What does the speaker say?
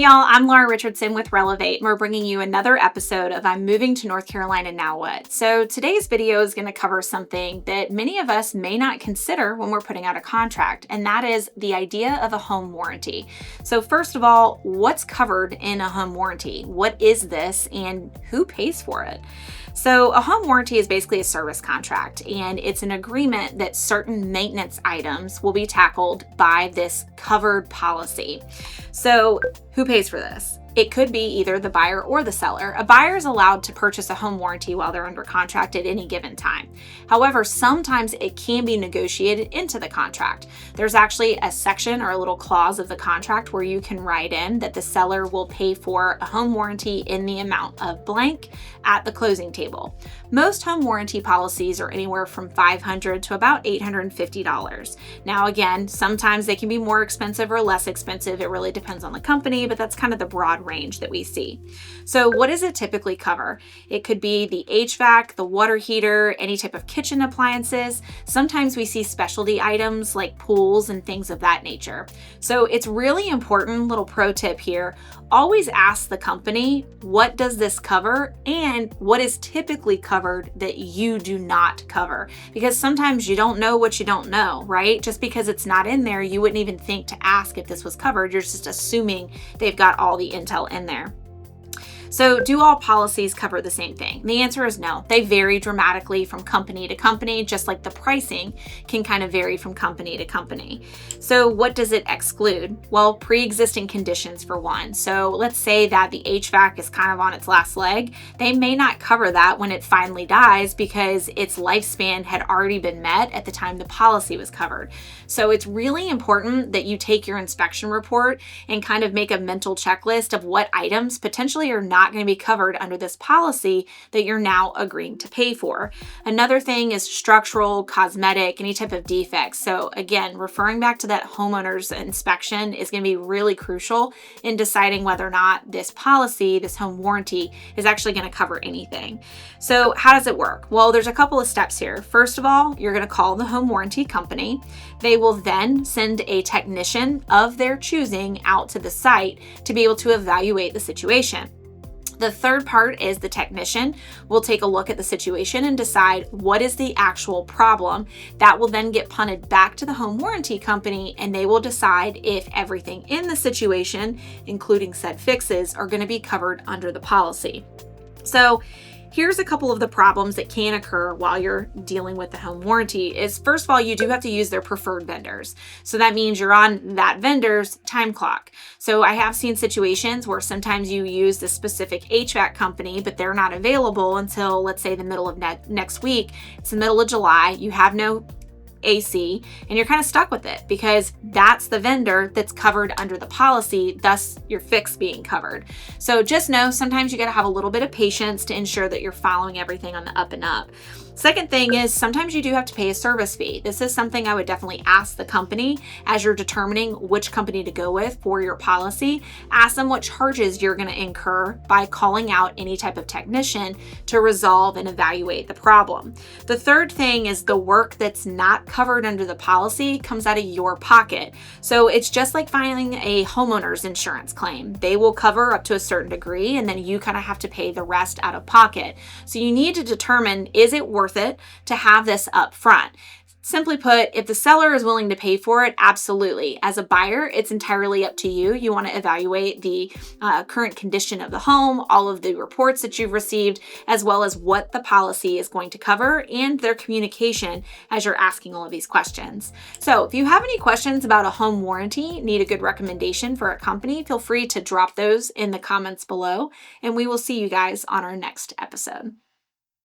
Hey y'all, I'm Laura Richardson with Relevate, and we're bringing you another episode of I'm Moving to North Carolina Now What? So today's video is going to cover something that many of us may not consider when we're putting out a contract, and that is the idea of a home warranty. So first of all, what's covered in a home warranty? What is this and who pays for it? So a home warranty is basically a service contract, and it's an agreement that certain maintenance items will be tackled by this covered policy. So who pays for this? It could be either the buyer or the seller. A buyer is allowed to purchase a home warranty while they're under contract at any given time. However, sometimes it can be negotiated into the contract. There's actually a section or a little clause of the contract where you can write in that the seller will pay for a home warranty in the amount of blank at the closing table. Most home warranty policies are anywhere from $500 to about $850. Now again, sometimes they can be more expensive or less expensive. It really depends on the company, but that's kind of the broad range that we see. So what does it typically cover? It could be the HVAC, the water heater, any type of kitchen appliances. Sometimes we see specialty items like pools and things of that nature. So it's really important, little pro tip here, always ask the company, what does this cover and what is typically covered that you do not cover? Because sometimes you don't know what you don't know, right? Just because it's not in there, you wouldn't even think to ask if this was covered. You're just assuming they've got all the intel in there. So do all policies cover the same thing? The answer is no. They vary dramatically from company to company, just like the pricing can kind of vary from company to company. So what does it exclude? Well, pre-existing conditions for one. So let's say that the HVAC is kind of on its last leg. They may not cover that when it finally dies because its lifespan had already been met at the time the policy was covered. So it's really important that you take your inspection report and kind of make a mental checklist of what items potentially are not going to be covered under this policy that you're now agreeing to pay for. Another thing is structural, cosmetic, any type of defects. So again, referring back to that homeowner's inspection is going to be really crucial in deciding whether or not this policy, this home warranty, is actually going to cover anything. So how does it work? Well, there's a couple of steps here. First of all, you're going to call the home warranty company. They will then send a technician of their choosing out to the site to be able to evaluate the situation. The third part is the technician will take a look at the situation and decide what is the actual problem. That will then get punted back to the home warranty company, and they will decide if everything in the situation, including said fixes, are going to be covered under the policy. So here's a couple of the problems that can occur while you're dealing with the home warranty is, first of all, you do have to use their preferred vendors. So that means you're on that vendor's time clock. So I have seen situations where sometimes you use the specific HVAC company, but they're not available until, let's say, the middle of next week. It's the middle of July. You have no AC, and you're kind of stuck with it because that's the vendor that's covered under the policy, thus your fix being covered. So just know sometimes you got to have a little bit of patience to ensure that you're following everything on the up and up. Second thing is sometimes you do have to pay a service fee. This is something I would definitely ask the company as you're determining which company to go with for your policy. Ask them what charges you're going to incur by calling out any type of technician to resolve and evaluate the problem. The third thing is the work that's not covered under the policy comes out of your pocket. So it's just like filing a homeowner's insurance claim. They will cover up to a certain degree, and then you kind of have to pay the rest out of pocket. So you need to determine, is it worth it to have this up front? Simply put, if the seller is willing to pay for it, absolutely. As a buyer, it's entirely up to you. You want to evaluate the current condition of the home, all of the reports that you've received, as well as what the policy is going to cover and their communication as you're asking all of these questions. So if you have any questions about a home warranty, need a good recommendation for a company, feel free to drop those in the comments below, and we will see you guys on our next episode.